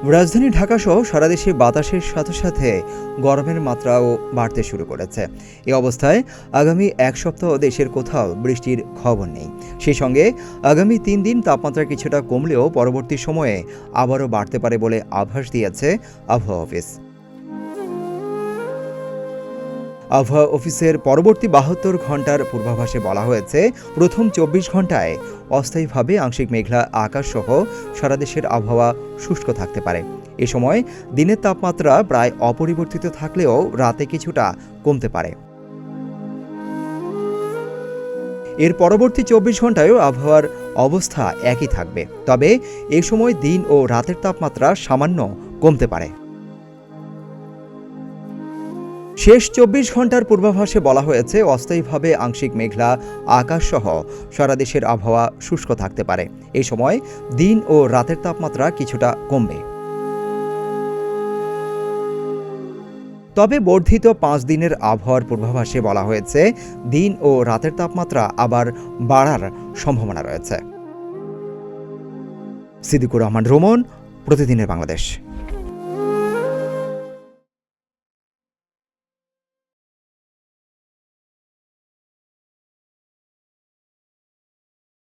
রাজধানী ঢাকাসহ সারা দেশে বাতাসের সাথে সাথে গরমের মাত্রাও বাড়তে শুরু করেছে। এই অবস্থায় আগামী এক সপ্তাহ দেশের কোথাও বৃষ্টির খবর নেই। সেই সঙ্গে আগামী 3 দিন তাপমাত্রা কিছুটা কমলেও পরবর্তী সময়ে আবারও বাড়তে পারে বলে আভাস দিয়েছে আবহাওয়া অফিস। আবহাওয়া অফিসের পরবর্তী 72 ঘন্টার পূর্বাভাসে বলা হয়েছে, প্রথম 24 ঘন্টায় অস্থায়ীভাবে আংশিক মেঘলা আকাশসহ সারা দেশের আবহাওয়া শুষ্ক থাকতে পারে। এ সময় দিনের তাপমাত্রা প্রায় অপরিবর্তিত থাকলেও রাতে কিছুটা কমতে পারে। এর পরবর্তী 24 ঘন্টায়ও আবহাওয়ার অবস্থা একই থাকবে, তবে এ সময় দিন ও রাতের তাপমাত্রা সামান্য কমতে পারে। শেষ 24 ঘন্টার পূর্বাভাসে বলা হয়েছে, অস্থায়ীভাবে আংশিক মেঘলা আকাশসহ সারা দেশের আবহাওয়া শুষ্ক থাকতে পারে। এই সময় দিন ও রাতের তাপমাত্রা কিছুটা কমবে। তবে বর্ধিত 5 দিনের আবহাওয়ার পূর্বাভাসে বলা হয়েছে, দিন ও রাতের তাপমাত্রা আবার বাড়ার সম্ভাবনা রয়েছে। সিদ্দিকুর রহমান রোমন, প্রতিদিনের বাংলাদেশ।